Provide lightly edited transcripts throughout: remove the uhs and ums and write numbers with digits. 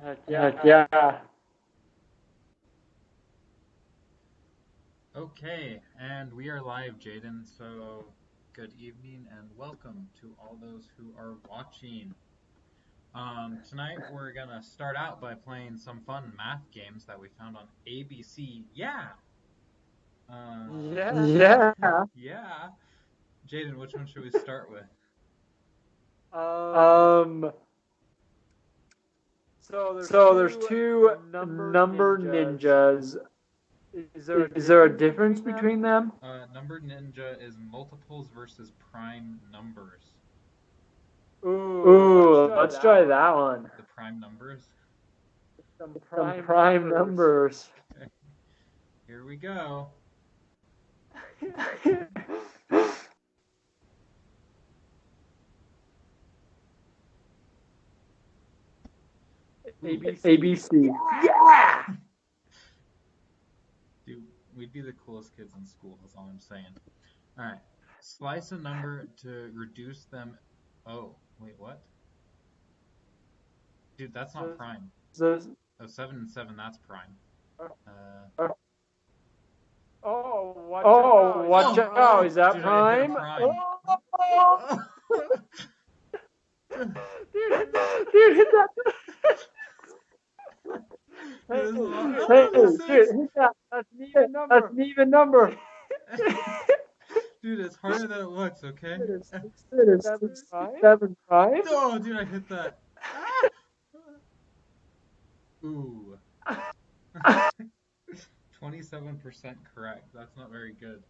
Heck yeah. Okay, and we are live, Jaden. So, good evening and welcome to all those who are watching. Tonight we're gonna start out by playing some fun math games that we found on ABC. Yeah. Yeah. Yeah. Jaden, which one should we start with? Um. So there's two number ninjas. Is there a difference between them? Number Ninja is multiples versus prime numbers. Ooh, let's try that one. The prime numbers. Some prime numbers. Okay. Here we go. ABC. Yeah! Dude, we'd be the coolest kids in school, that's all I'm saying. Alright. Slice a number to reduce them. Oh, wait, what? Dude, that's not prime. Oh, 7 and 7, that's prime. Watch out. Is that dude, prime? Prime. Dude, hit that. Hey, dude, hit that. That's an even number. Dude, it's harder than it looks, okay? It's 7 prime? Oh, dude, I hit that. Ooh. 27% correct. That's not very good.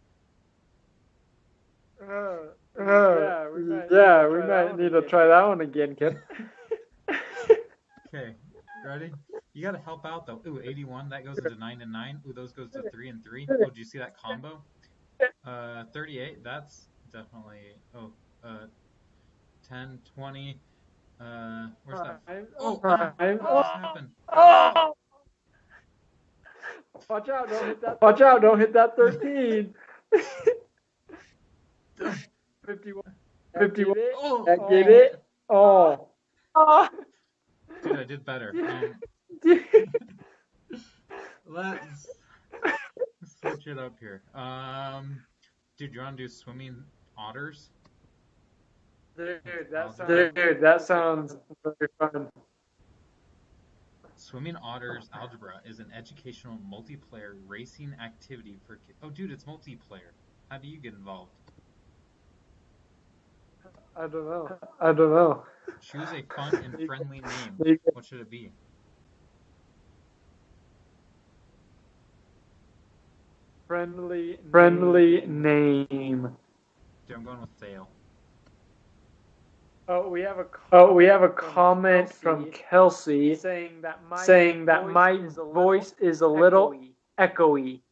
Yeah, we might need to try that one again, kid. Okay, ready? You gotta help out though. Ooh, 81, that goes into 9 and 9. Ooh, those goes to 3 and 3. Oh, do you see that combo? 38, that's definitely, 10, 20, where's that? Oh, what just happened? Oh! Watch out, don't hit that 13. 51. Oh! That gave it. Oh. Dude, I did better. Let's switch it up here. Dude, you wanna do swimming otters? Dude, that sounds very fun. Swimming Otters Algebra is an educational multiplayer racing activity for kids. Oh, dude, it's multiplayer. How do you get involved? I don't know. Choose a fun and friendly name. What should it be? Friendly name. Dude, I'm going with Sail. Oh, we have a comment from Kelsey saying that my voice is a little echoey.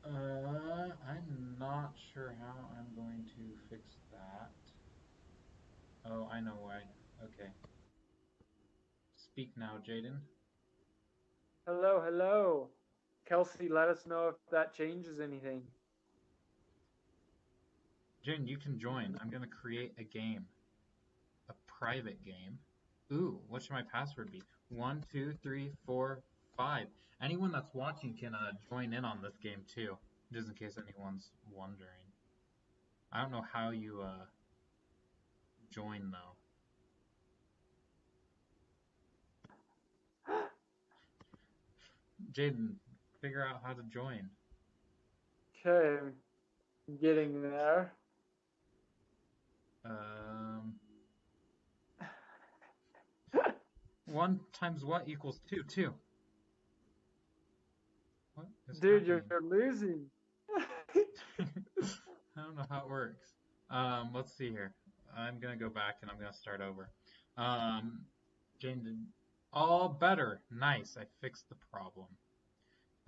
I'm not sure how I'm going to fix that. Oh, I know why. Okay. Speak now, Jaden. Hello. Kelsey, let us know if that changes anything. Jaden, you can join. I'm going to create a game. A private game. Ooh, what should my password be? 1, 2, 3, 4, 5. Anyone that's watching can join in on this game too, just in case anyone's wondering. I don't know how you join though. Jaden, figure out how to join. Okay, I'm getting there. 1 times what equals 2? 2. What is Dude, happening? you're losing. I don't know how it works. Let's see here. I'm gonna go back and I'm gonna start over. Jane did all better. Nice. I fixed the problem.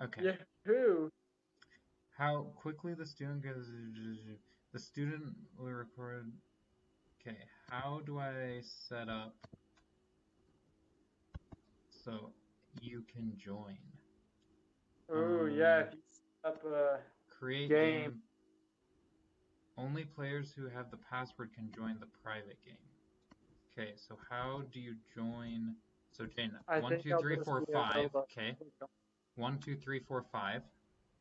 Okay. Yahoo! How quickly the student goes. The student will record. Okay. How do I set up so you can join? Oh yeah, if you set up a create game. Only players who have the password can join the private game. Okay, so how do you join? So Jane, I one, think two, I'll three, just four, be able five. to Okay, click on. 1, 2, 3, 4, 5.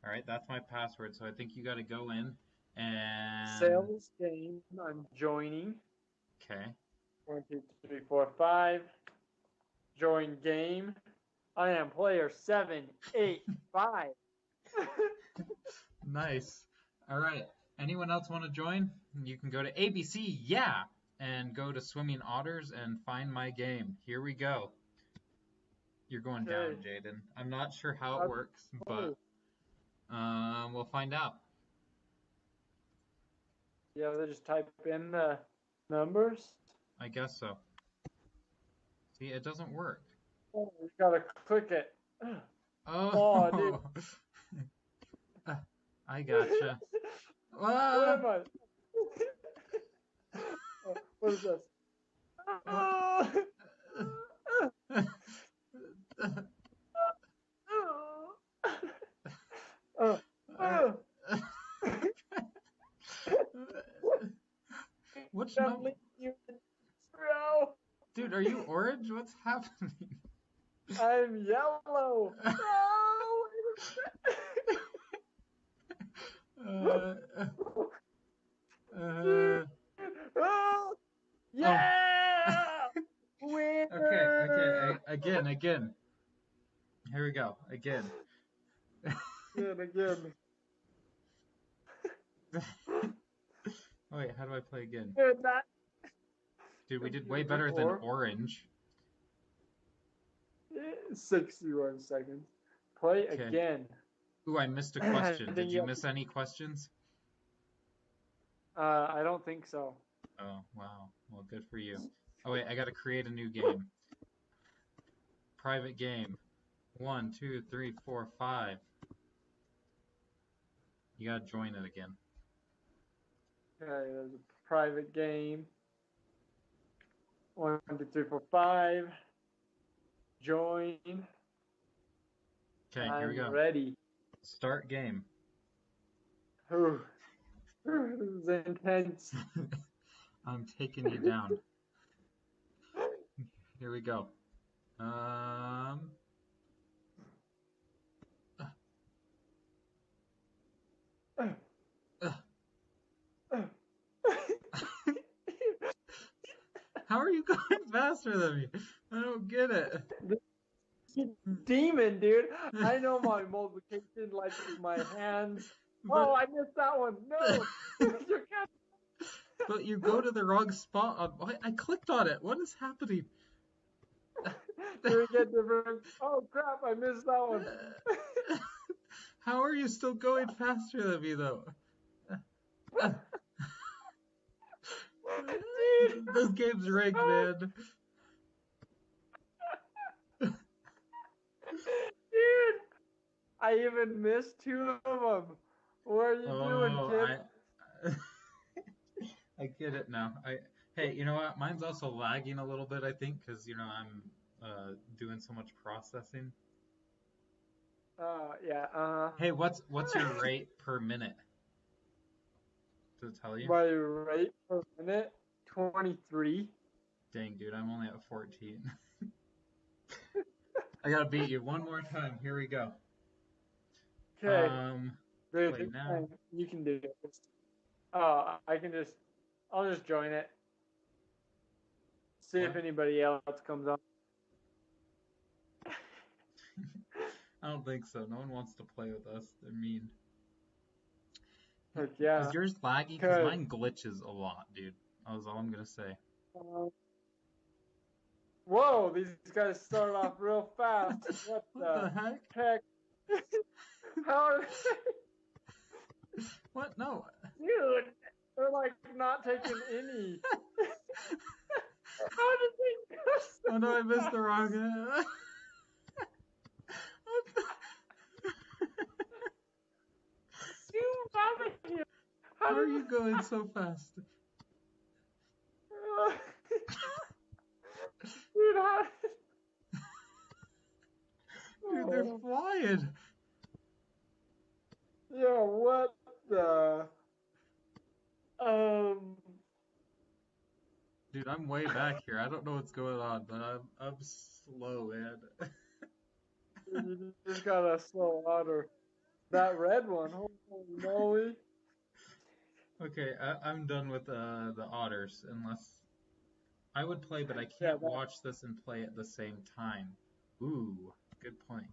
All right, that's my password. So I think you got to go in and Sales game. I'm joining. okay, 1, 2, 3, 4, 5. Join game. I am player 7, 8, 5. nice. All right. Anyone else want to join? You can go to ABC, yeah, and go to Swimming Otters and find my game. Here we go. You're going down, Okay. Jaden. I'm not sure how it How's works, it but go? we'll find out. You have to just type in the numbers. I guess so. See, it doesn't work. Oh, you gotta click it. Oh, dude. Oh, I gotcha. What Ah! am I? What is this? What? Uh, Uh, uh, Which I'm number? leaving you in row. Dude, are you orange? What's happening? I'm yellow. No, Uh, dude. uh, Oh, oh. yeah, Okay. winner. Again. Here we go. Again. Then again, Wait, how do I play again? dude, that Dude, we did way computer better than or orange. 61 seconds. Play Okay. again. Ooh, I missed a I question. Did think you you have miss any questions? I don't think so. Oh, wow. Well, good for you. Oh, wait, I gotta create a new game. Private game. 1, 2, 3, 4, 5. You gotta join it again. Okay, there's a private game. 1, 2, 3, 4, 5. Join. Okay, here we I'm go. ready. Start game. Ooh, this is intense. I'm taking you down. Here we go. Um. uh, How are you going faster than me? I don't get it. Demon, dude. I know my multiplication like my hands. But Oh, I missed that one. No. You can't. but you go to the wrong spot. I clicked on it. What is happening? Do we get different? Oh, crap. I missed that one. How are you still going faster than me though? Dude. This game's rigged, man. Dude. I even missed 2 of them. What are you doing, Oh, kid? I get it now. Hey, you know what? Mine's also lagging a little bit, I think, because I'm doing so much processing. Yeah. Hey, what's your rate per minute? Does it tell you? My rate per minute, 23. Dang, dude, I'm only at 14. I gotta beat you one more time. Here we go. Okay. Play now. You can do it. I'll just join it. See if What? anybody else comes on. I don't think so. No one wants to play with us. They're mean. Heck Is yeah. yours laggy? Because Okay. mine glitches a lot, dude. That was all I'm gonna say. Whoa, these guys started off real fast. What What the the heck? heck? How are What? No. dude? They're like not taking any. How did they go so Oh no, I missed the wrong. fast? What the- Zoom out of here. How How are did you going so fast? dude, how Dude, they're oh. flying. Yeah, what the um Dude, Dude, I'm way back here. I don't know what's going on, but I'm slow, man. You just gotta slow water. That red one, holy moly. Okay, I'm done with the otters, unless I would play, but I Yeah, can't watch this and play at the same time. Ooh, good point.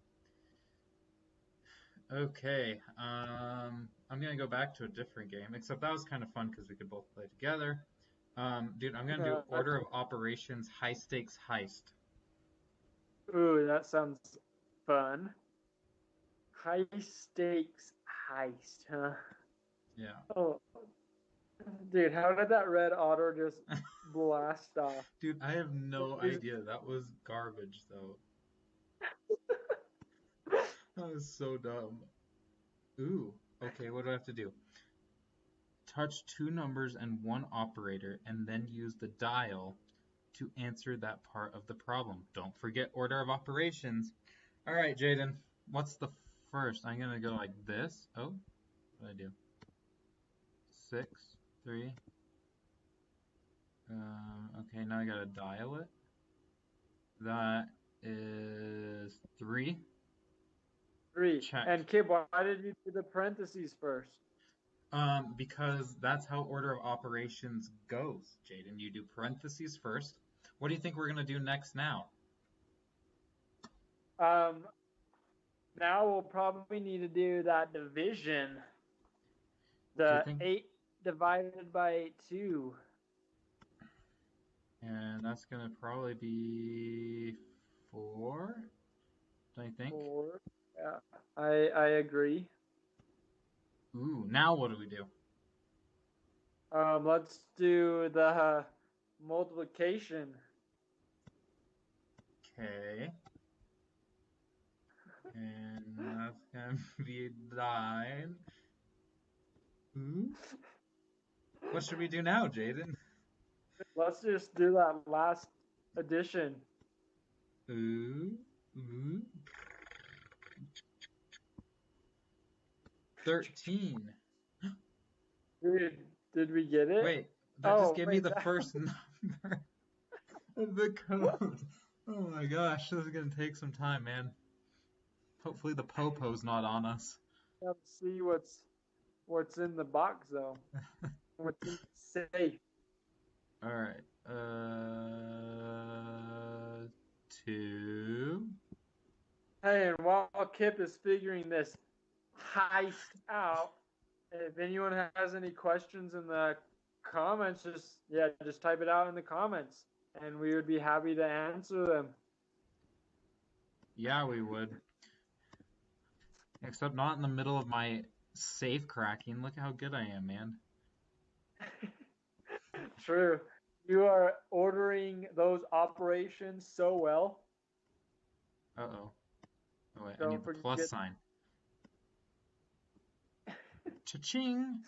Okay, I'm gonna go back to a different game, except that was kind of fun because we could both play together. Dude, I'm gonna do Order of Operations High Stakes Heist. ooh, that sounds fun. High stakes heist, huh? Yeah. Oh, dude, how did that red otter just blast off? Dude, I have no Is- idea. That was garbage, though. That was so dumb. Ooh, okay, what do I have to do? Touch two numbers and one operator, and then use the dial to answer that part of the problem. Don't forget order of operations. All right, Jaden, what's the first? I'm gonna go like this. Oh, what did I do? 6, 3. Okay, now I gotta dial it. That is 3. Three. Check. And Kib, why did you do the parentheses first? Because that's how order of operations goes, Jaden. You do parentheses first. What do you think we're gonna do next now? Um, Now we'll probably need to do that division. Do you The think? 8 divided by 2. And that's gonna probably be 4, I think. 4. Yeah, I agree. Ooh, now what do we do? Let's do the multiplication. Okay. And that's gonna be 9. Ooh. What should we do now, Jaden? Let's just do that last addition. Ooh. Ooh. 13. Dude, did we get it? Wait, that just Oh, gave me wait, the first number of the code. Oh my gosh, this is gonna take some time, man. Hopefully the popo's not on us. let's see what's in the box though. What's in the safe? All right. 2. Hey, and while Kip is figuring this heist out, if anyone has any questions in the comments, just type it out in the comments, and we would be happy to answer them. Yeah, we would. Except not in the middle of my safe cracking. Look how good I am, man. True. You are ordering those operations so well. Uh-oh. Oh wait, I Don't need the plus forget. sign. Cha-ching!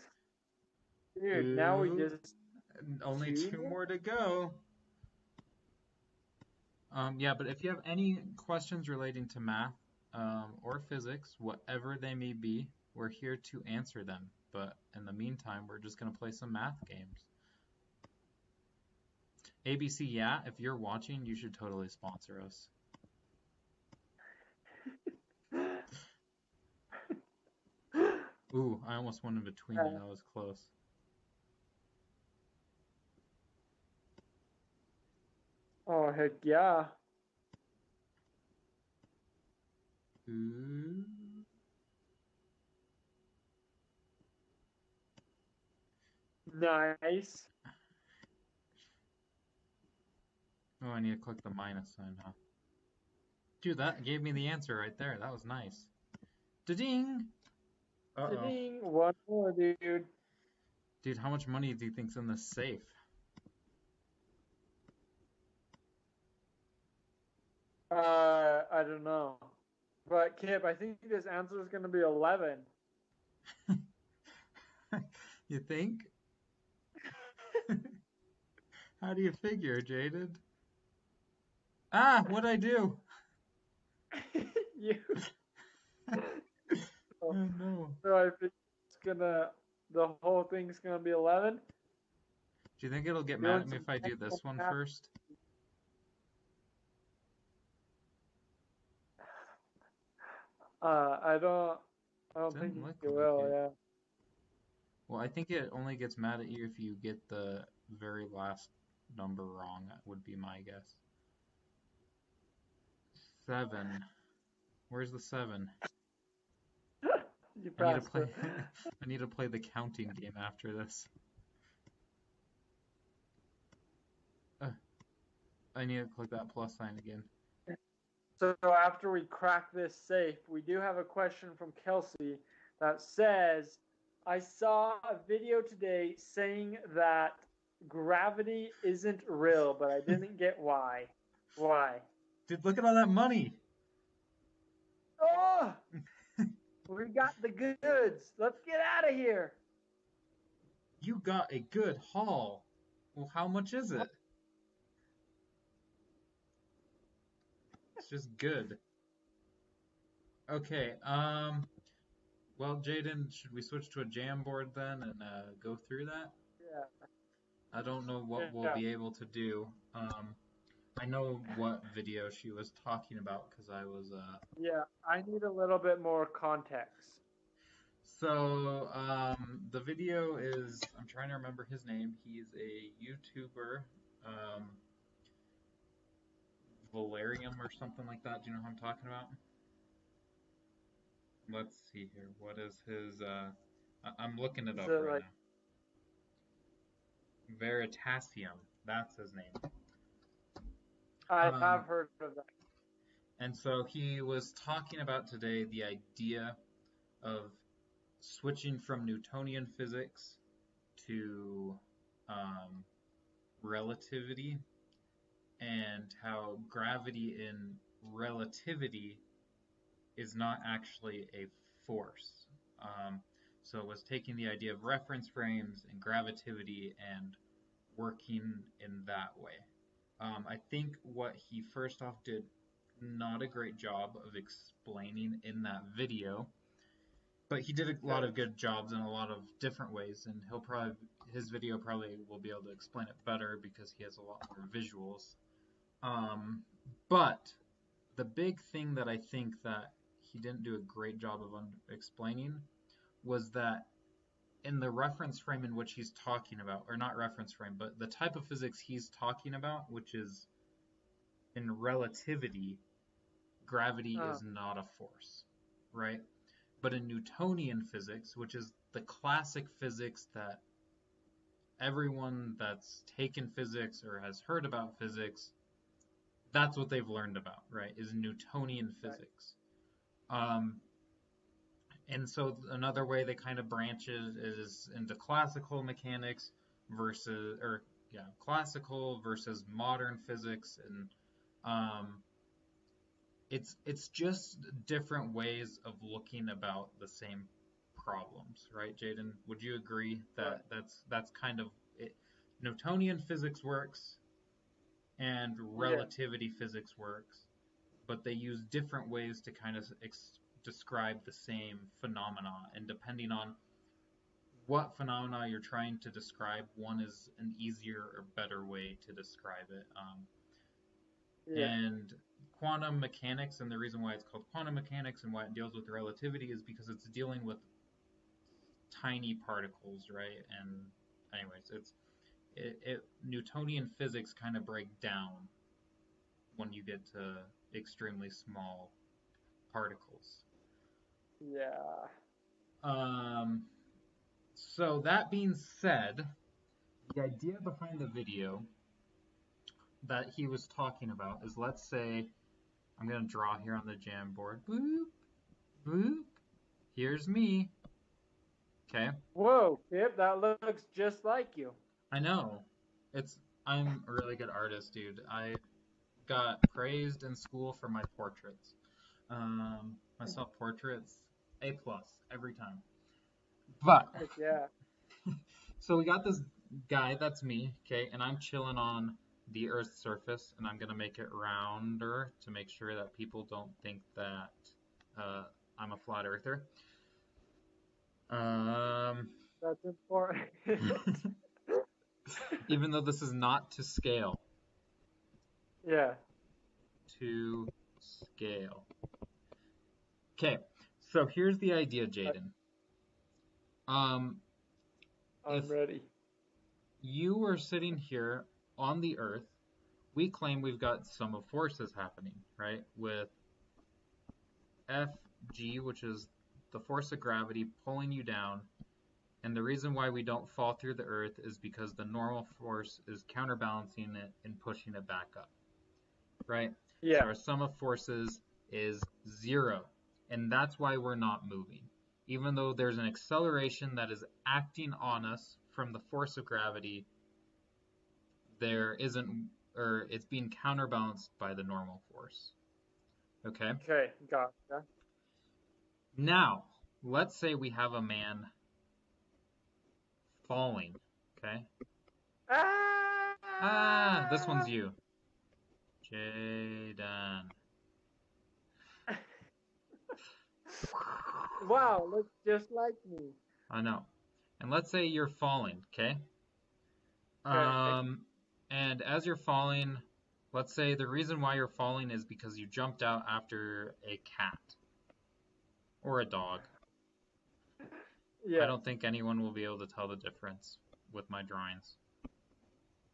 Dude, now we Ooh. just Only 2 2 more? more to go. Yeah, but if you have any questions relating to math, or physics, whatever they may be, we're here to answer them. But in the meantime, we're just gonna play some math games. ABC, yeah, if you're watching, you should totally sponsor us. Ooh, I almost went in between them. That was close. Oh, heck yeah. Ooh. Nice. Oh, I need to click the minus sign, huh? Dude, that gave me the answer right there. That was nice. Da-ding! Uh-oh. Ding, one more, dude. Dude, how much money do you think's in this safe? I don't know. But Kip, I think this answer is going to be 11. You think? How do you figure, Jaded? Ah, what'd I do? You. Oh no. So I think the whole thing's gonna be 11. Do you think it'll get mad Doing at me some if I do mental this one math. first? I don't think Didn't look you like will. it. Yeah. Well, I think it only gets mad at you if you get the very last number wrong, would be my guess. 7. Where's the 7? You I need to passed play it. I need to play the counting game after this. Uh, I need to click that plus sign again. So after we crack this safe, we do have a question from Kelsey that says, I saw a video today saying that gravity isn't real, but I didn't get why. Why? Dude, look at all that money! Oh, we got the goods. Let's get out of here. You got a good haul. Well, how much is it? It's just good. Okay, well, Jaden, should we switch to a Jamboard then and go through that? Yeah. I don't know what we'll Yeah. be able to do. I know what video she was talking about because I was Yeah. I need a little bit more context. So, the video is, I'm trying to remember his name. He's a YouTuber, um, Valerium or something like that. Do you know who I'm talking about? Let's see here. What is his, I'm looking it Is up it right like, now. Veritasium. That's his name. I Um, have heard of that. and so he was talking about today the idea of switching from Newtonian physics to um, relativity, and how gravity in relativity is not actually a force. So it was taking the idea of reference frames and gravitativity and working in that way. I think what he first off did not a great job of explaining in that video, but he did a lot Okay. of good jobs in a lot of different ways, and his video probably will be able to explain it better because he has a lot more visuals. But the big thing that I think that he didn't do a great job of explaining was that in the reference frame in which he's talking about, or not reference frame, but the type of physics he's talking about, which is in relativity, gravity Uh, is not a force, right? But in Newtonian physics, which is the classic physics that everyone that's taken physics or has heard about physics, that's what they've learned about, right? Is Newtonian right. physics. Um, and so another way they kind of branch it is into classical mechanics versus, or yeah, classical versus modern physics, and um, it's just different ways of looking about the same problems, right, Jaden? Would you agree Right. that that's kind of it? Newtonian physics works and Yeah. relativity physics works, but they use different ways to kind of describe the same phenomena, and depending on what phenomena you're trying to describe, one is an easier or better way to describe it. Yeah. And quantum mechanics, and the reason why it's called quantum mechanics and why it deals with relativity is because it's dealing with tiny particles, right? And anyways, Newtonian physics kind of break down when you get to extremely small particles. Yeah. Um, so that being said, the idea behind the video that he was talking about is, let's say I'm going to draw here on the Jamboard. Boop, boop. Here's me. Okay. Whoa, Kip, that looks just like you. I know. It's I'm a really good artist, dude. I got praised in school for my portraits. My self-portraits, A plus every time. But Heck yeah. so we got this guy, that's me, okay, and I'm chilling on the Earth's surface, and I'm gonna make it rounder to make sure that people don't think that I'm a flat earther. Um, That's important. Even though this is not to scale. Yeah. To scale. Okay, so here's the idea, Jaden. I'm If ready. you were sitting here on the Earth, we claim we've got sum of forces happening, right? With Fg, which is the force of gravity pulling you down, and the reason why we don't fall through the Earth is because the normal force is counterbalancing it and pushing it back up, right? Yeah. So our sum of forces is 0, and that's why we're not moving. Even though there's an acceleration that is acting on us from the force of gravity, there isn't, or it's being counterbalanced by the normal force. Okay? Okay, gotcha. Now, let's say we have a man falling. Okay? This one's you. Jaden. Wow, looks just like me. I know. And let's say you're falling, okay? Okay. And as you're falling, let's say the reason why you're falling is because you jumped out after a cat or a dog. I Yeah. don't think anyone will be able to tell the difference with my drawings.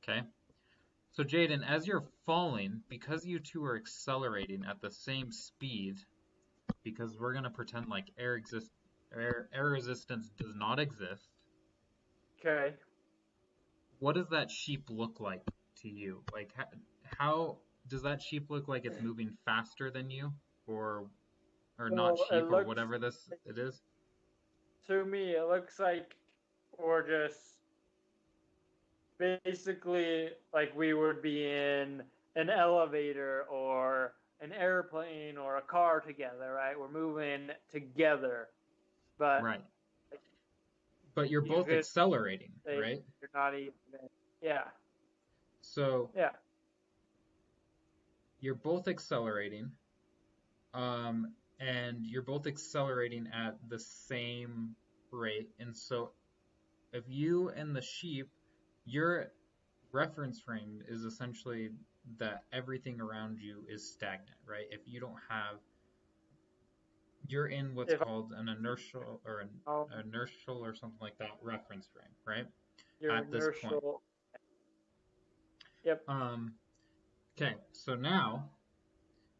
Okay? So Jaden, as you're falling, because you two are accelerating at the same speed, because we're going to pretend like air resistance does not exist, Okay. what does that sheep look like to you? Like, how does that sheep look like it's moving faster than you? Or not So sheep, or whatever it is? to me, it looks like we're just basically like we would be in an elevator or an airplane or a car together, right? We're moving together, but Right. But you're you both could accelerating, say right? you're not even. Yeah. So Yeah. you're both accelerating, and you're both accelerating at the same rate. And so if you and the sheep, your reference frame is essentially that everything around you is stagnant, right? If you don't have, you're in what's If called an inertial or um, something like that reference frame, right? your At this point. inertial. Yep. Okay, so now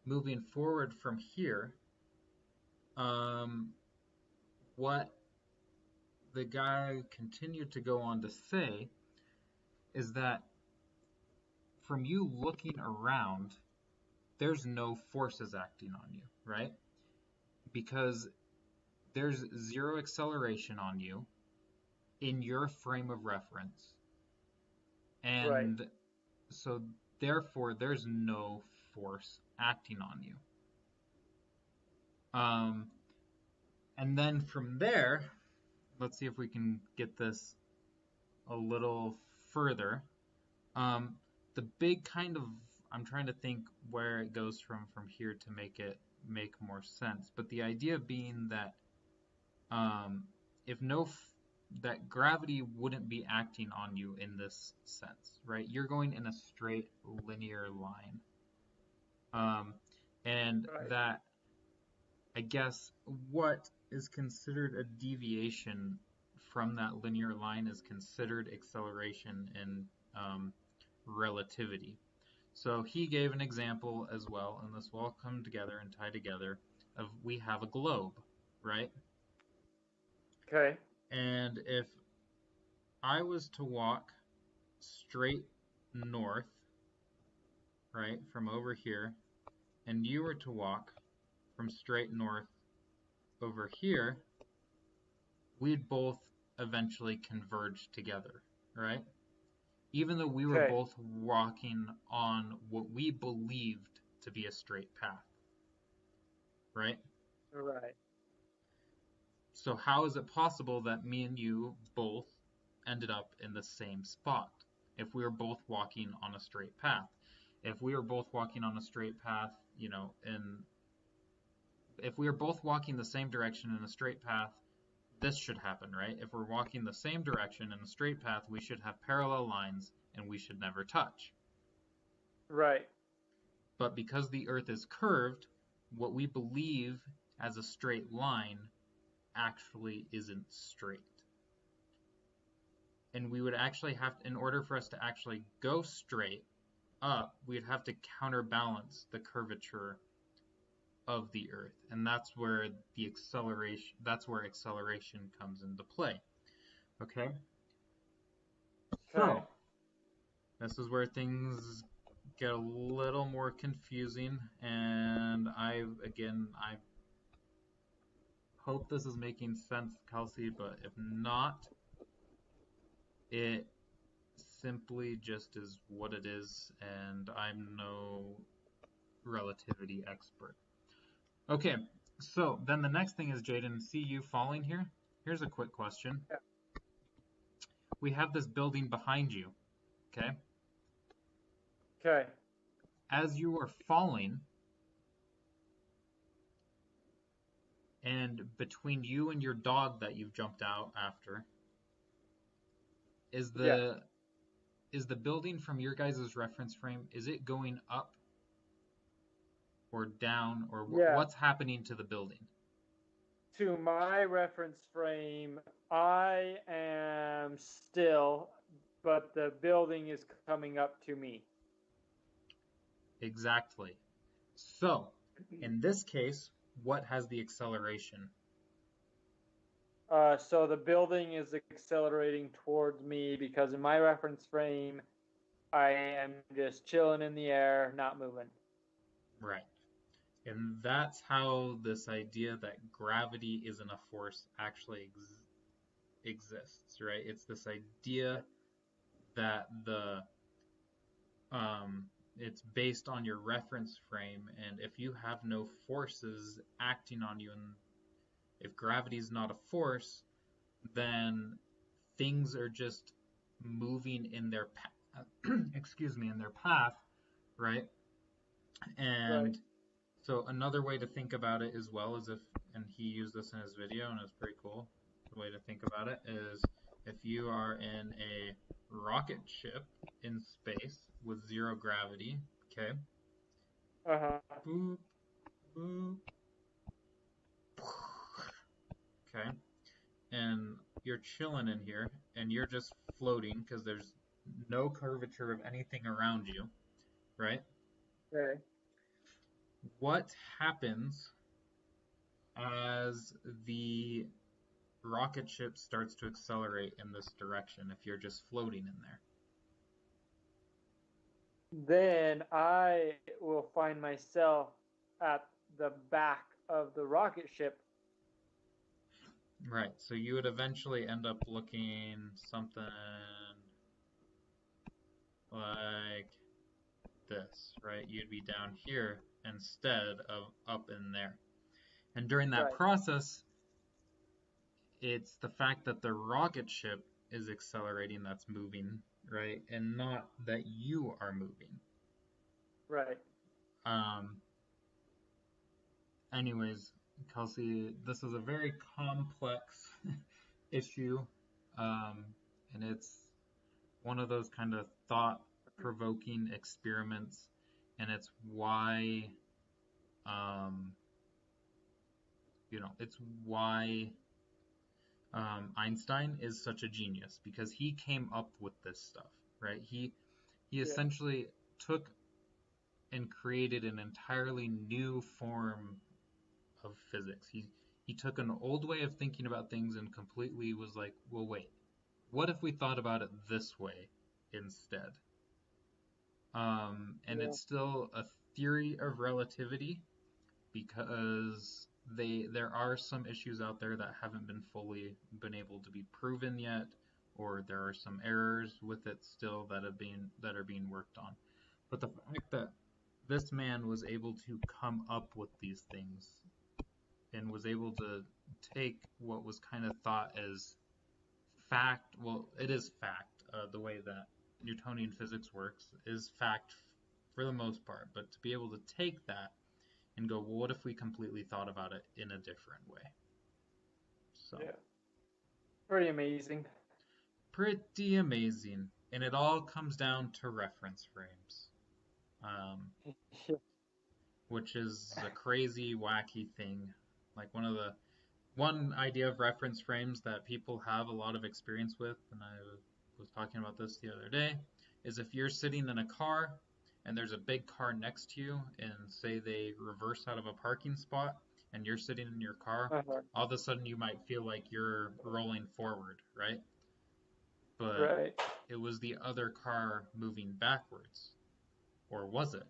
moving forward from here, what the guy continued to go on to say is that from you looking around, there's no forces acting on you, right? Because there's 0 acceleration on you in your frame of reference. Right. And so therefore there's no force acting on you. And then from there, let's see if we can get this a little further. The big kind of, I'm trying to think where it goes from here to make it make more sense. But the idea being that if that gravity wouldn't be acting on you in this sense, right? You're going in a straight linear line. And Right. that, I guess, what is considered a deviation from that linear line is considered acceleration in relativity. So he gave an example as well, and this will all come together and tie together, of we have a globe, right? Okay. And if I was to walk straight north, right, from over here, and you were to walk from straight north over here, we'd both eventually converge together, right? Even though we were Okay. both walking on what we believed to be a straight path, right? Right. So how is it possible that me and you both ended up in the same spot if we were both walking on a straight path? If we were both walking on a straight path, you know, and if we were both walking the same direction in a straight path, this should happen, right? If we're walking the same direction in a straight path, we should have parallel lines and we should never touch. Right. But because the Earth is curved, what we believe as a straight line actually isn't straight. And we would actually have, in order for us to actually go straight up, we'd have to counterbalance the curvature of the Earth. And that's where acceleration comes into play. Okay? So, this is where things get a little more confusing, and I hope this is making sense, Kelsey, but if not, it simply just is what it is, and I'm no relativity expert. Okay, so then the next thing is, Jaden, see you falling here? Here's a quick question. Yeah. We have this building behind you, okay? Okay. As you are falling, and between you and your dog that you've jumped out after, is the building from your guys' reference frame, is it going up or down, or what's happening to the building? To my reference frame, I am still, but the building is coming up to me. Exactly. So, in this case, what has the acceleration? So the building is accelerating towards me because in my reference frame, I am just chilling in the air, not moving. Right. And that's how this idea that gravity isn't a force actually exists, right? It's this idea that it's based on your reference frame, and if you have no forces acting on you, and if gravity is not a force, then things are just moving in their in their path, right? And so another way to think about it as well is and he used this in his video and it's pretty cool. The way to think about it is if you are in a rocket ship in space with zero gravity, okay? Boop, boop. Okay. And you're chilling in here and you're just floating because there's no curvature of anything around you, right? Okay. What happens as the rocket ship starts to accelerate in this direction if you're just floating in there? Then I will find myself at the back of the rocket ship. Right, so you would eventually end up looking something like this, right? You'd be down here instead of up in there. And during that process, it's the fact that the rocket ship is accelerating that's moving, right? And not that you are moving. Right. Anyways, Kelsey, this is a very complex issue, and it's one of those kind of thought-provoking experiments, and it's why, it's why Einstein is such a genius, because he came up with this stuff, right? He essentially took and created an entirely new form of physics. He took an old way of thinking about things and completely was like, well, wait, what if we thought about it this way instead? And it's still a theory of relativity because there are some issues out there that haven't been fully been able to be proven yet, or there are some errors with it still that are being worked on. But the fact that this man was able to come up with these things and was able to take what was kind of thought as fact, well, it is fact, the way that Newtonian physics works is fact for the most part, but to be able to take that and go, well, what if we completely thought about it in a different way? So, Pretty amazing. Pretty amazing. And it all comes down to reference frames, um, which is a crazy, wacky thing. Like one idea of reference frames that people have a lot of experience with, and I was talking about this the other day, is if you're sitting in a car and there's a big car next to you, and say they reverse out of a parking spot, and you're sitting in your car, Uh-huh. all of a sudden you might feel like you're rolling forward, right? But Right. it was the other car moving backwards. Or was it?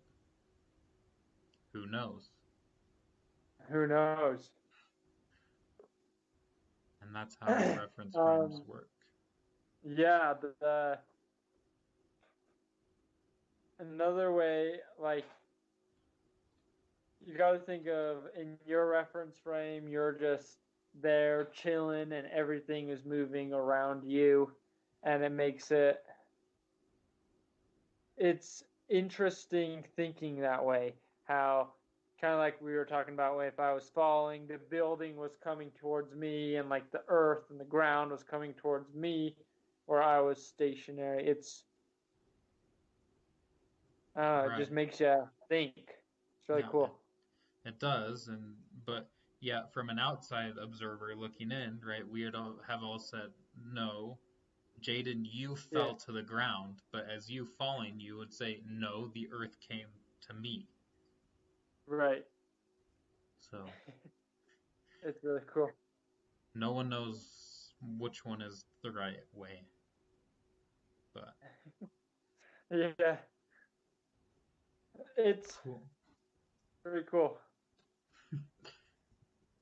Who knows? Who knows? And that's how reference frames um, work. yeah, another way, like, you got to think of in your reference frame, you're just there chilling and everything is moving around you, and it's interesting thinking that way. How, kind of like we were talking about, if I was falling, the building was coming towards me, and like the earth and the ground was coming towards me, where I was stationary. It Right. just makes you think. It's really Yeah, cool. it does, but yeah, from an outside observer looking in, right, we would all have all said, no, Jaden, you Yeah, fell to the ground, but as you falling, you would say, no, the earth came to me. right. So It's really cool. no one knows which one is the right way, but Yeah, it's cool. pretty cool.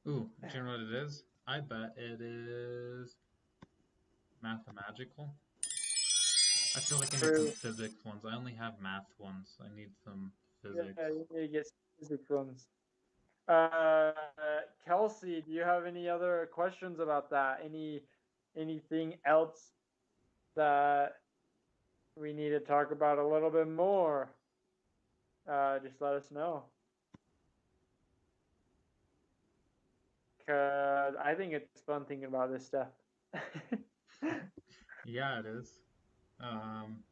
Ooh, do you know what it is? I bet it is mathemagical. I feel like I need some True. physics ones. I only have math ones. I need some Yeah, physics. you need to get physics ones. Uh, Kelsey, do you have any other questions about that? Anything else that we need to talk about a little bit more? Just let us know. Cause I think it's fun thinking about this stuff. Yeah, it is. Um,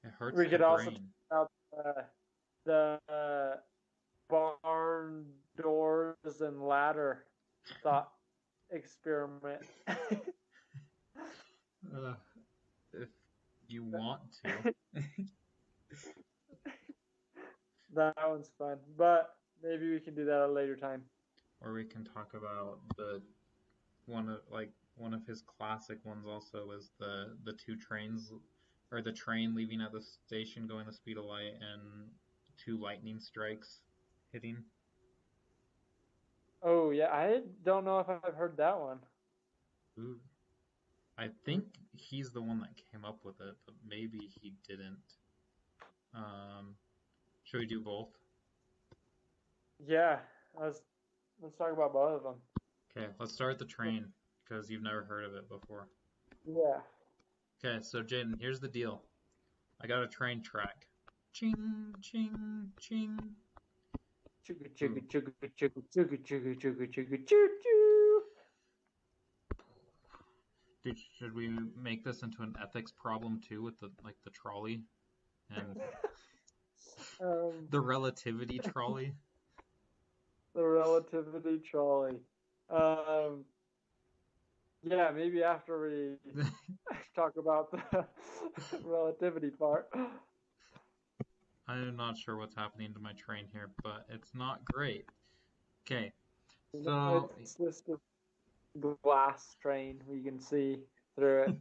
it hurts We the could also talk brain. about the barn doors and ladder thought experiment. Uh, if you want to. That one's fun, but maybe we can do that at a later time. Or we can talk about the one of his classic ones also is the two trains or the train leaving at the station going the speed of light and two lightning strikes hitting. Oh yeah, I don't know if I've heard that one. Ooh. I think he's the one that came up with it, but maybe he didn't. Um, should we do both? Yeah, let's let's talk about both of them. Okay, let's start the train because you've never heard of it before. Yeah. Okay, so Jaden, here's the deal. I got a train track. Ching, ching, ching. Chugga chugga Ooh, chugga chugga chugga chugga chugga chugga choo choo. should we make this into an ethics problem too with the trolley and Um, the relativity trolley? the relativity trolley. Um, yeah, maybe after we talk about the relativity part. I'm not sure what's happening to my train here, but it's not great. Okay, You know, so it's just a glass train. We can see through it.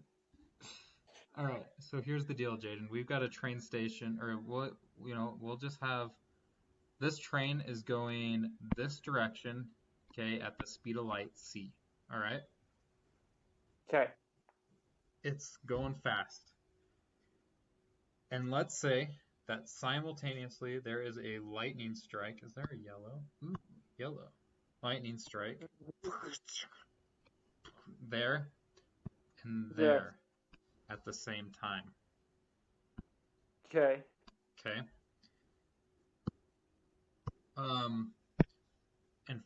all right, so here's the deal, Jaden. We've got a train station, or what, we'll just have this train is going this direction, okay, at the speed of light, c. All right, Okay. it's going fast. And let's say that simultaneously there is a lightning strike. Is there a yellow? Ooh, yellow. Lightning strike there and Yes. there at the same time. Okay. Okay. Um, And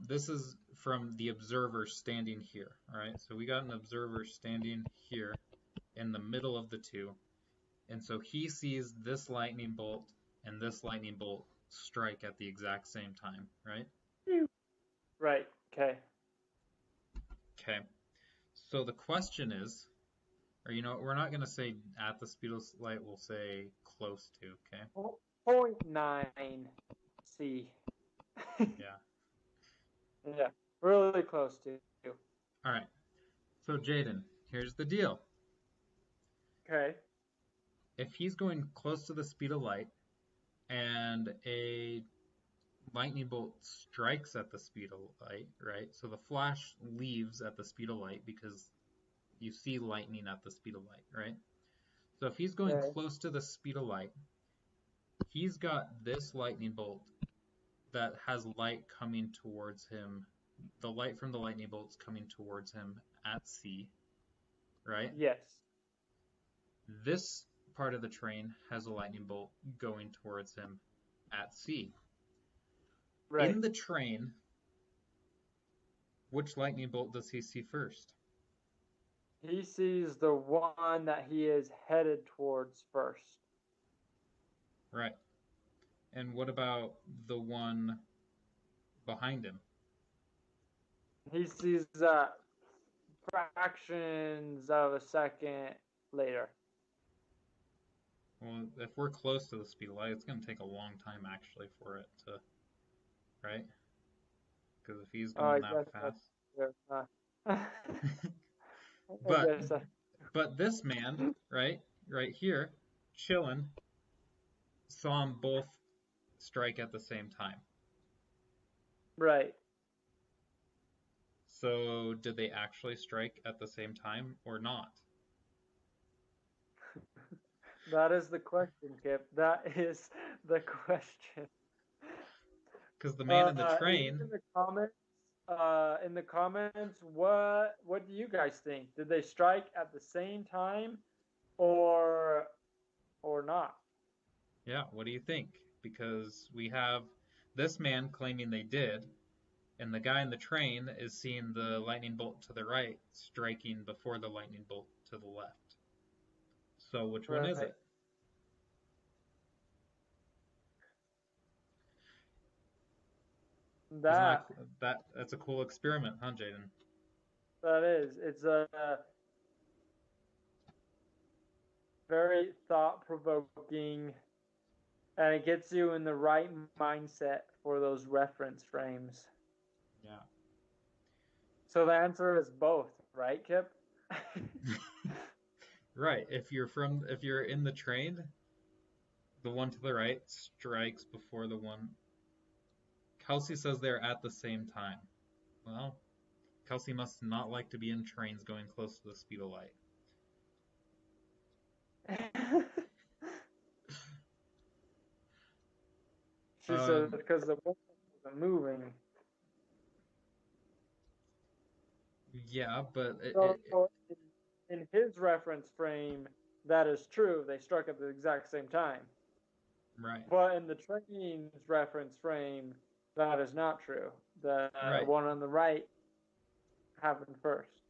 this is from the observer standing here, all right? So we got an observer standing here in the middle of the two. And so he sees this lightning bolt and this lightning bolt strike at the exact same time, right? Right. Okay. Okay. So the question is, or we're not going to say at the speed of light, we'll say close to, okay? 0.9 C. Yeah. Yeah, really close to. All right. So Jaden, here's the deal. Okay. If he's going close to the speed of light and a lightning bolt strikes at the speed of light, right? So the flash leaves at the speed of light because you see lightning at the speed of light, right? So if he's going Okay. close to the speed of light, he's got this lightning bolt that has light coming towards him. The light from the lightning bolt's coming towards him at C, right? Yes. This part of the train has a lightning bolt going towards him at C. Right. In the train, which lightning bolt does he see first? He sees the one that he is headed towards first. Right. And what about the one behind him? He sees fractions of a second later. Well, if we're close to the speed of light, it's going to take a long time actually for it to, right? Because if he's going that fast. But this man, right here, chilling, saw them both strike at the same time. Right. So did they actually strike at the same time or not? That is the question, Kip. That is the question. Because the man in the In train. the comments, what do you guys think? Did they strike at the same time, or not? Yeah, what do you think? Because we have this man claiming they did, and the guy in the train is seeing the lightning bolt to the right striking before the lightning bolt to the left. So which one is Right. it? Isn't that's a cool experiment, huh, Jaden? That is. It's a very thought-provoking, and it gets you in the right mindset for those reference frames. Yeah. So the answer is both, right, Kip? Right. If you're in the train, the one to the right strikes before the one. Kelsey says they're at the same time. Well, Kelsey must not like to be in trains going close to the speed of light. She said because the woman wasn't moving. Yeah, but In his reference frame, that is true. They struck at the exact same time. right. But in the train's reference frame, that is not true. The Right. one on the right happened first.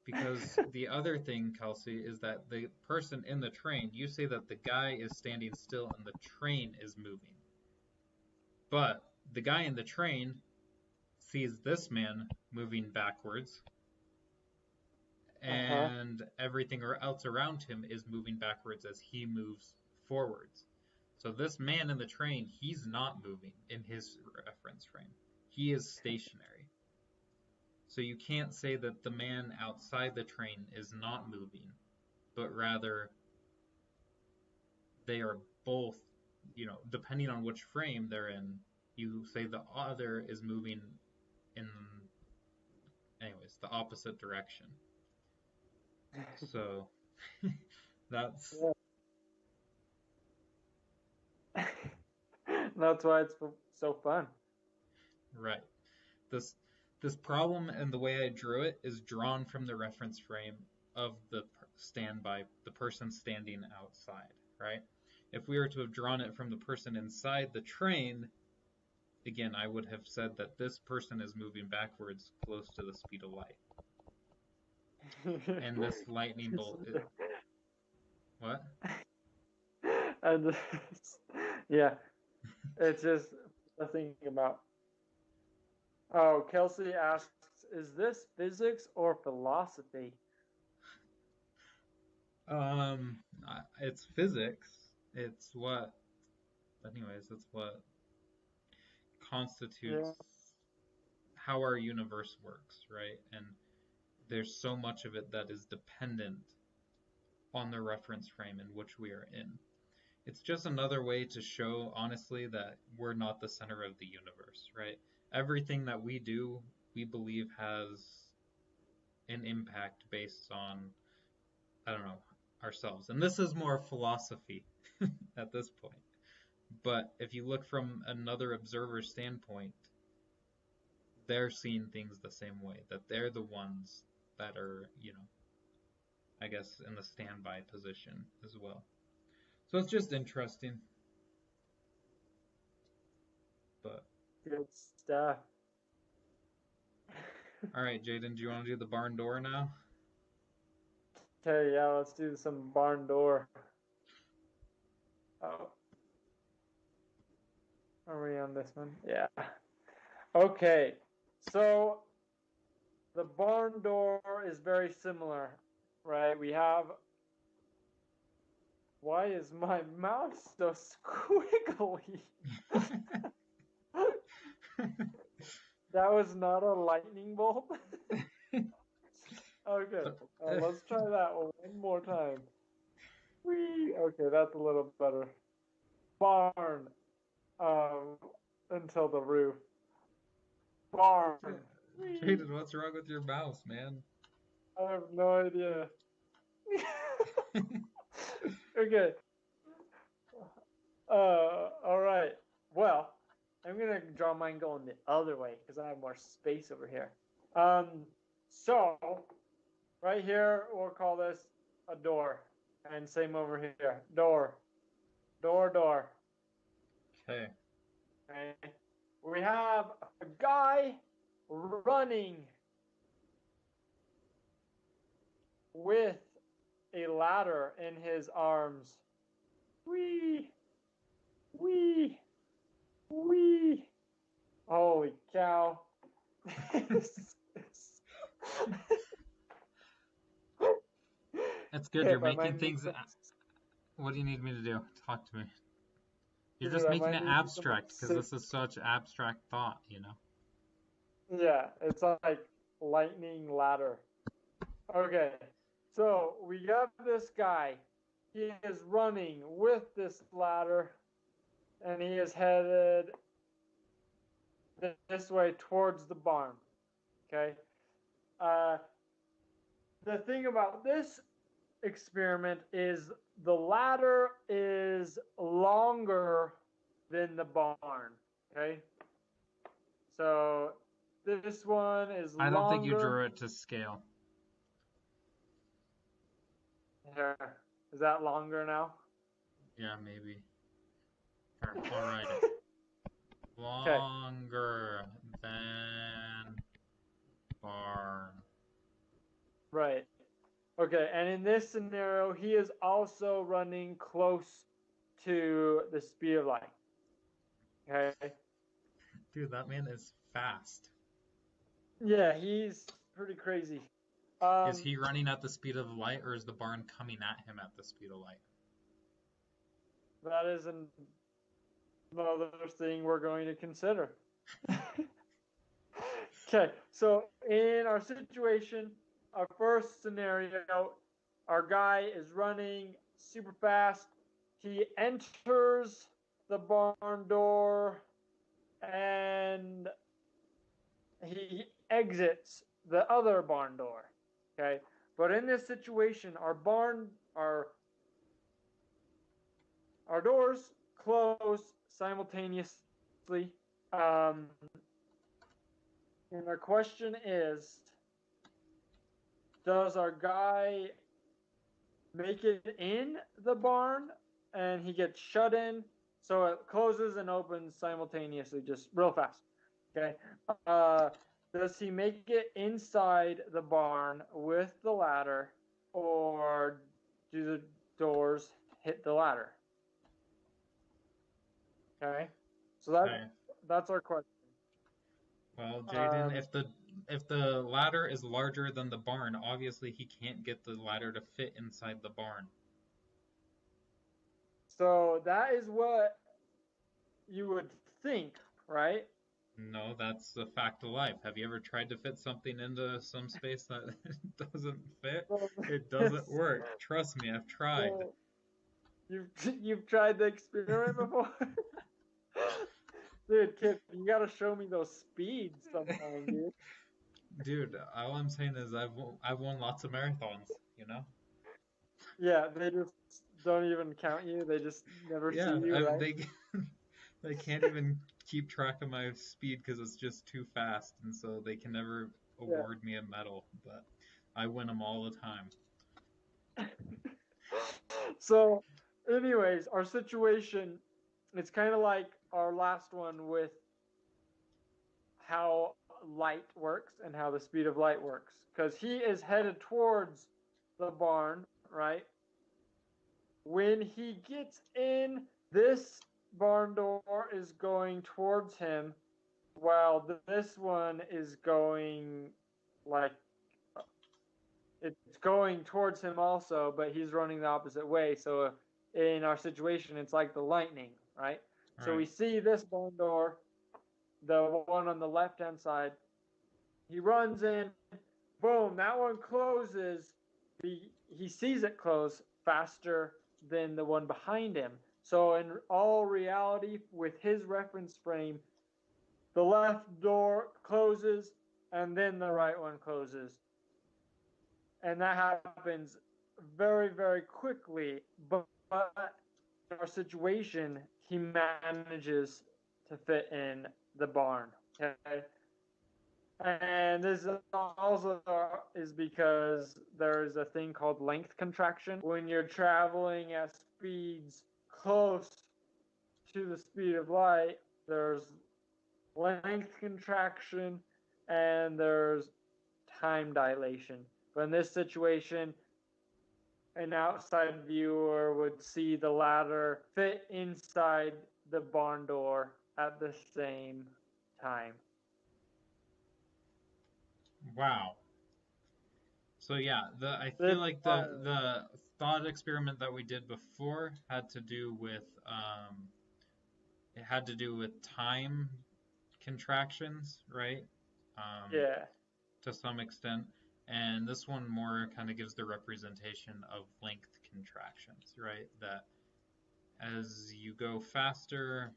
Because the other thing, Kelsey, is that the person in the train, you say that the guy is standing still and the train is moving. But the guy in the train sees this man moving backwards, and everything else around him is moving backwards as he moves forwards. So this man in the train, he's not moving in his reference frame. He is stationary. So you can't say that the man outside the train is not moving, but rather they are both, depending on which frame they're in, you say the other is moving in, anyways, the opposite direction. So that's That's why it's so fun. right. This problem and the way I drew it is drawn from the reference frame of the person standing outside, right? If we were to have drawn it from the person inside the train, again, I would have said that this person is moving backwards close to the speed of light. And this lightning bolt is... What? And yeah, it's just a thing about. Oh, Kelsey asks, is this physics or philosophy? It's physics. It's what, anyways, it's what constitutes Yeah. how our universe works, right? And there's so much of it that is dependent on the reference frame in which we are in. It's just another way to show, honestly, that we're not the center of the universe, right? Everything that we do, we believe has an impact based on, I don't know, ourselves. And this is more philosophy at this point. But if you look from another observer's standpoint, they're seeing things the same way, that they're the ones that are, I guess, in the standby position as well. So it's just interesting. But Good stuff. all right, Jaden, do you want to do the barn door now? Okay, yeah, let's do some barn door. Oh. Are we on this one? Yeah. Okay, so the barn door is very similar, right? We have. Why is my mouse so squiggly? That was not a lightning bolt. Okay, let's try that one more time. Whee! Okay, that's a little better. Barn, until the roof. Barn. Jaden, what's wrong with your mouse, man? I have no idea. Okay. All right. Well, I'm gonna draw mine going the other way because I have more space over here. So right here we'll call this a door, and same over here. Door, door, door. Okay. Okay. We have a guy running with a ladder in his arms. Wee, wee, wee. Holy cow. That's good. You're making things. What do you need me to do? Talk to me. You're just making it abstract because this is such abstract thought, Yeah, it's like lightning ladder. Okay, so we got this guy. He is running with this ladder, and he is headed this way towards the barn. Okay. The thing about this experiment is the ladder is longer than the barn. Okay. So this one is longer. I don't think you drew it to scale. Here. Is that longer now? Yeah, maybe. I'll write it. Longer than barn. Right. Okay, and in this scenario, he is also running close to the speed of light. Okay. Dude, that man is fast. Yeah, he's pretty crazy. Is he running at the speed of light, or is the barn coming at him at the speed of light? That is another thing we're going to consider. Okay, so in our situation, our first scenario, our guy is running super fast. He enters the barn door and he exits the other barn door. Okay, but in this situation, our doors close simultaneously. And our question is, does our guy make it in the barn and he gets shut in So it closes and opens simultaneously, just real fast. Okay. Does he make it inside the barn with the ladder, or do the doors hit the ladder? Okay. So Okay. that's our question. Well, Jaden, Um, if the ladder is larger than the barn, obviously he can't get the ladder to fit inside the barn. so that is what you would think, right? No, that's the fact of life. Have you ever tried to fit something into some space that doesn't fit? So, It doesn't work. Trust me, I've tried. so you've you've tried the experiment before, dude. Kip, you gotta show me those speeds sometime, dude. Dude, all I'm saying is I've won lots of marathons, you know? Yeah, they just don't even count you. They just never see Yeah, you, right? they they can't even keep track of my speed because it's just too fast, and so they can never Yeah. award me a medal, but I win them all the time. So, anyways, our situation, it's kind of like our last one with how light works and how the speed of light works. Because he is headed towards the barn, right? When he gets in, this barn door is going towards him, while this one is going like it's going towards him also, but he's running the opposite way. So in our situation, it's like the lightning, right? So we Right. see this barn door, the one on the left hand side. He runs in, boom, that one closes. He sees it close faster than the one behind him. So in all reality, with his reference frame, the left door closes and then the right one closes. And that happens very, very quickly. But in our situation, he manages to fit in the barn. Okay. And this also is because there's a thing called length contraction. When you're traveling at speeds close to the speed of light, there's length contraction and there's time dilation. But in this situation, an outside viewer would see the ladder fit inside the barn door at the same time. Wow. So yeah, I feel This like fire. the thought experiment that we did before had to do with it had to do with time contractions, right? Um, Yeah. to some extent. And this one more kind of gives the representation of length contractions, right? That as you go faster,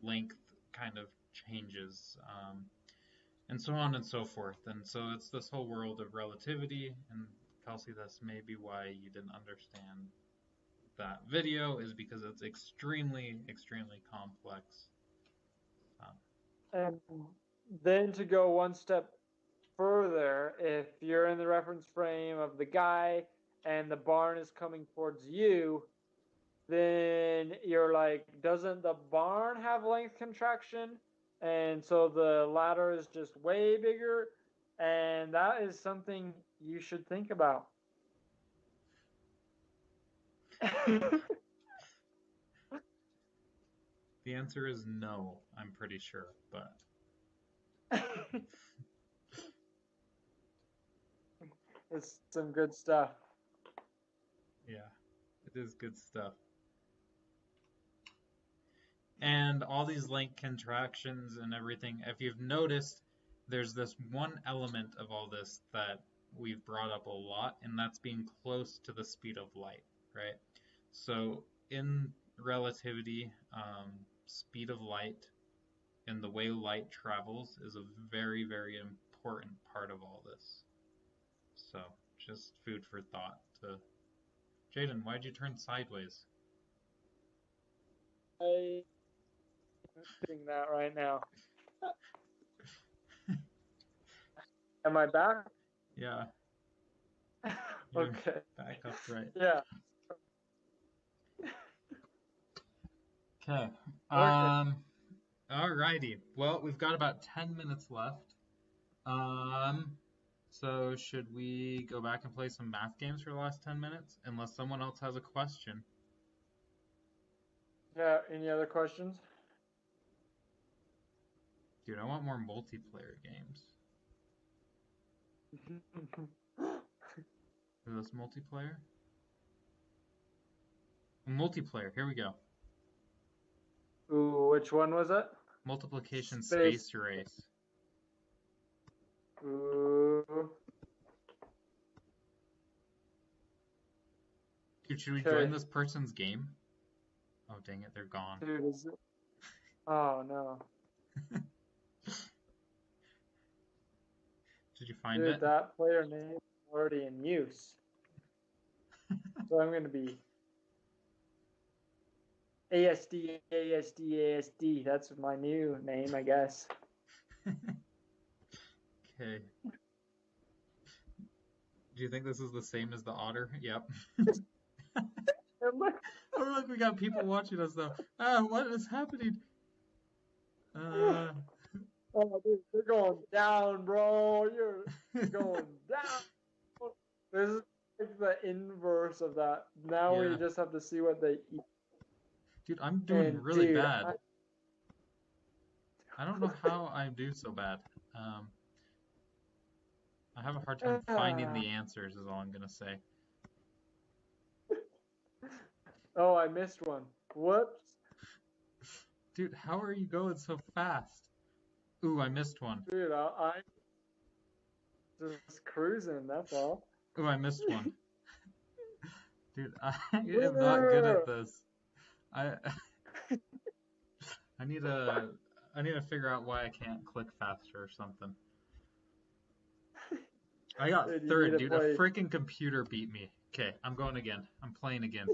length kind of changes, and so on and so forth. And so it's this whole world of relativity. And Kelsey, that's maybe why you didn't understand that video, is because it's extremely, extremely complex. Um, And then to go one step further, if you're in the reference frame of the guy and the barn is coming towards you, then you're like, doesn't the barn have length contraction? And so the ladder is just way bigger. And that is something you should think about. the answer is no, I'm pretty sure, but It's some good stuff. yeah, it is good stuff. And all these length contractions and everything, if you've noticed, there's this one element of all this that we've brought up a lot, and that's being close to the speed of light, right? So in relativity, speed of light and the way light travels is a very, very important part of all this. So just food for thought. To Jaden, why'd you turn sideways? I'm doing that right now. Am I back? Yeah, you're Okay. back upright. Yeah. Okay. Okay. Alrighty. Well, we've got about 10 minutes left. Um, so should we go back and play some math games for the last 10 minutes? Unless someone else has a question. Yeah. Any other questions? Dude, I want more multiplayer games. Is this multiplayer? Multiplayer, here we go. Ooh, which one was it? Multiplication Space. space race. Ooh. Dude, should we join Okay. this person's game? Oh, dang it, they're gone. Dude, is it? Oh no. Did you find Dude, it? that player name is already in use. So I'm gonna be ASD, ASD, ASD. That's my new name, I guess. Okay. Do you think this is the same as the otter? Yep. And look, Oh, look, we got people watching us though. Ah, what is happening? Uh, oh, dude, you're going down, bro. You're going down. This is like the inverse of that. Now we yeah. just have to see what they eat. Dude, I'm doing And really dude, bad. I don't know how I do so bad. Um, I have a hard time finding the answers, is all I'm gonna say. oh, I missed one. Whoops. Dude, how are you going so fast? Ooh, I missed one. Dude, I'm just cruising, that's all. Ooh, I missed one. Dude, I am not good Winner! at this. I I need to figure out why I can't click faster or something. I got Dude, you need third, to dude. A play. freaking computer beat me. Okay, I'm going again. I'm playing again.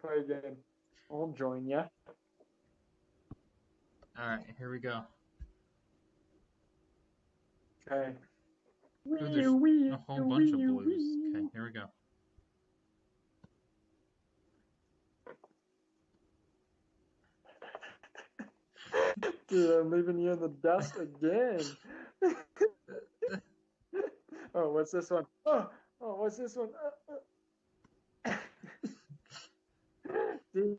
Play again. I'll join ya. All right, here we go. Okay. Ooh, there's a whole bunch of blues. Okay, here we go. Dude, I'm leaving you in the dust again. Oh, what's this one? Oh, what's this one? Dude,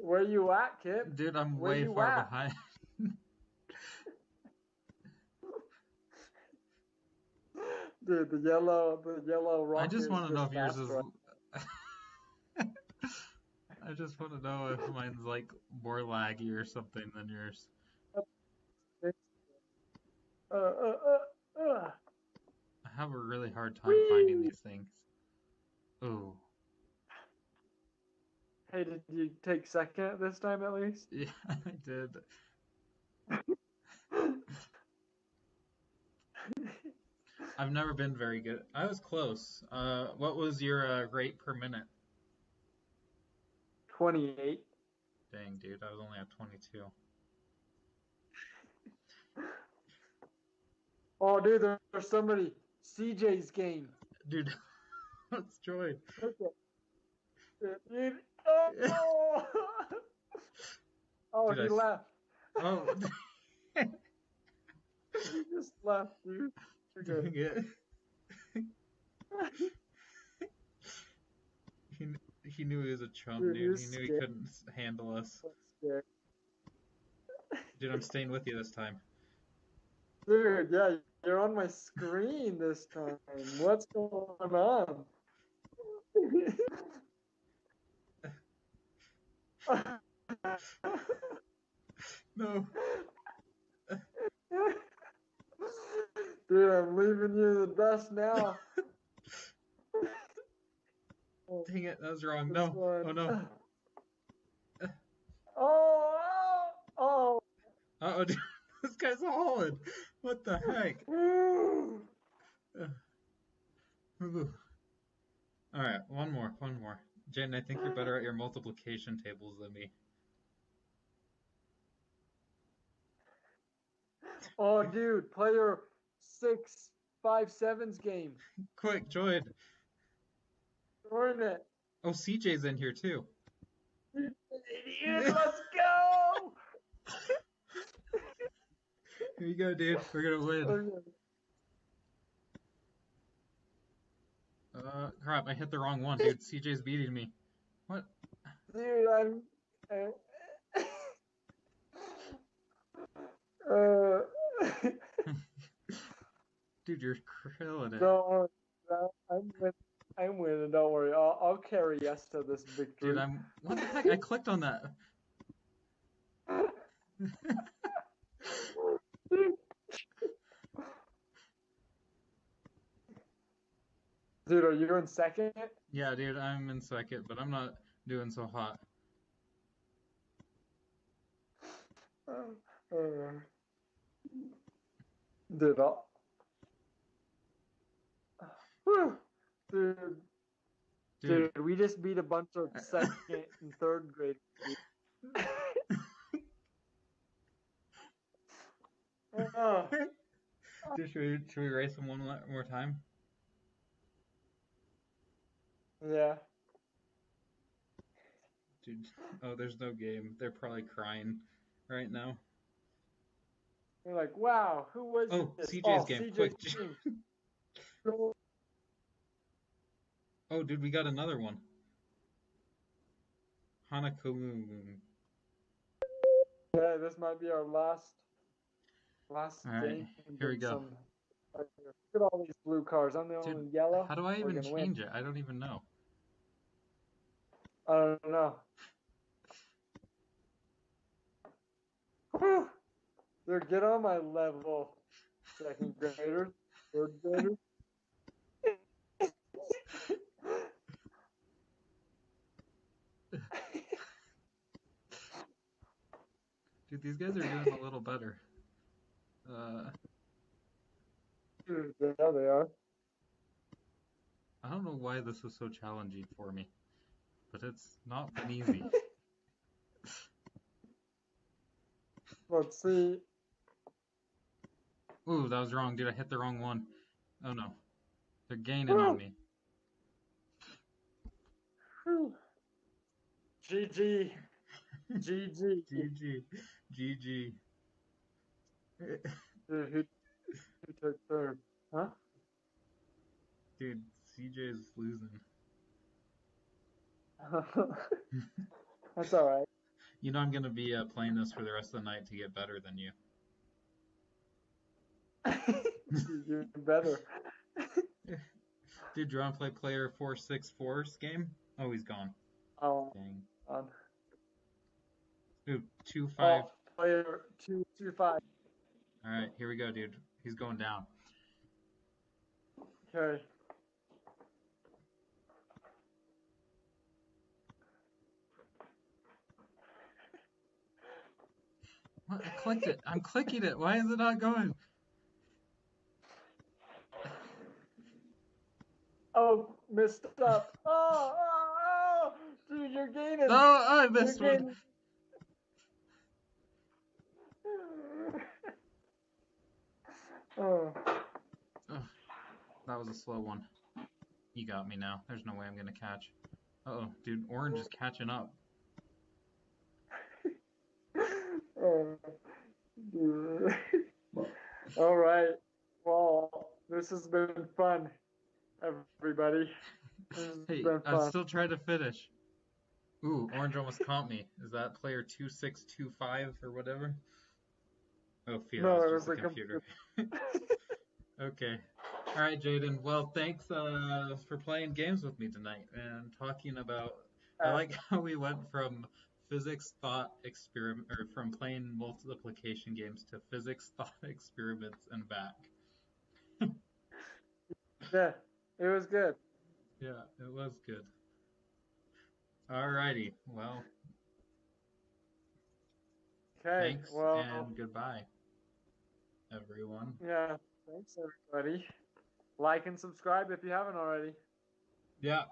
where you at, Kip? Dude, I'm Where way you far at? behind. Dude, the yellow I rocket just is want to know just if yours is. faster. I just want to know if mine's like more laggy or something than yours. Uh, uh, uh. I have a really hard time finding Whee! these things. Ooh. Hey, did you take second this time at least? Yeah, I did. I've never been very good. I was close. What was your rate per minute? 28. Dang, dude, I was only at 22. Oh, dude, there's somebody. CJ's game. Dude, let's join. Okay. Dude. Oh! Oh, Dude, he left. oh, He just left, dude. Okay. dang it. He, he knew he was a chump, Dude, dude. you're He knew he scared. couldn't handle us. I'm scared. Dude, I'm staying with you this time. Dude, yeah, you're on my screen this time. What's going on? No. Dude, I'm leaving you in the dust now. Dang it, that was wrong. This No. one. Oh no. Oh, oh, Uh-oh, dude. This guy's hauling. What the heck? oh. Alright, one more. Jen, I think you're better at your multiplication tables than me. Oh, dude, player 657's game. Quick, join. Join it. Oh, CJ's in here too. Idiot, let's go! Here you go, dude. We're gonna win. Crap, I hit the wrong one, dude. CJ's beating me. What? Dude, uh, Dude, you're killing it. don't worry. I'm winning. Don't worry. I'll carry us to this victory. Dude, what the heck? I clicked on that. Dude, are you in second? Yeah, dude, I'm in second, but I'm not doing so hot. Dude, dude, Dude. we just beat a bunch of second and third grade. Dude, should we race them one more time? Yeah. Dude, oh, there's no game. They're probably crying right now. They're like, wow, who was this? CJ's game, quick. Game. Oh, dude, we got another one. Hanakumu. Yeah, this might be our last All right, game. here we go. Look at all these blue cars. I'm the only yellow. How do I even change it? I don't even know. I don't know. Whew. Dude, get on my level, second graders, third graders. Dude, these guys are doing a little better. Dude, there they are. I don't know why this was so challenging for me, but it's not been easy. Let's see. Ooh, that was wrong, dude. I hit the wrong one. Oh no. They're gaining on me. GG. GG. GG. GG. Dude, who took third? Huh? Dude, CJ's losing. That's alright. You know I'm gonna be playing this for the rest of the night to get better than you. You're better. Dude, do you want to play player 464's game? Oh, he's gone. Oh, dang. On. Dude, 2-5. Oh, player 2-5. Alright, here we go, dude. He's going down. Okay. What? I clicked it. I'm clicking it. Why is it not going? Oh, missed up. Oh, dude, you're gaining. No, I missed one. Oh. That was a slow one. You got me now. There's no way I'm gonna catch. Uh-oh, dude, orange is catching up. All right. Well, this has been fun, everybody. Hey, I'm still trying to finish. Ooh, orange almost caught me. Is that player 2625 or whatever? Oh, fear, no, it was just a computer. Okay. All right, Jaden. Well, thanks for playing games with me tonight and talking about. I like how we went from physics thought experiment, or from playing multiplication games to physics thought experiments and back. Yeah, it was good. Yeah, it was good. All righty. Well. Okay. Thanks and goodbye, everyone. Yeah. Thanks, everybody. Like and subscribe if you haven't already. Yeah.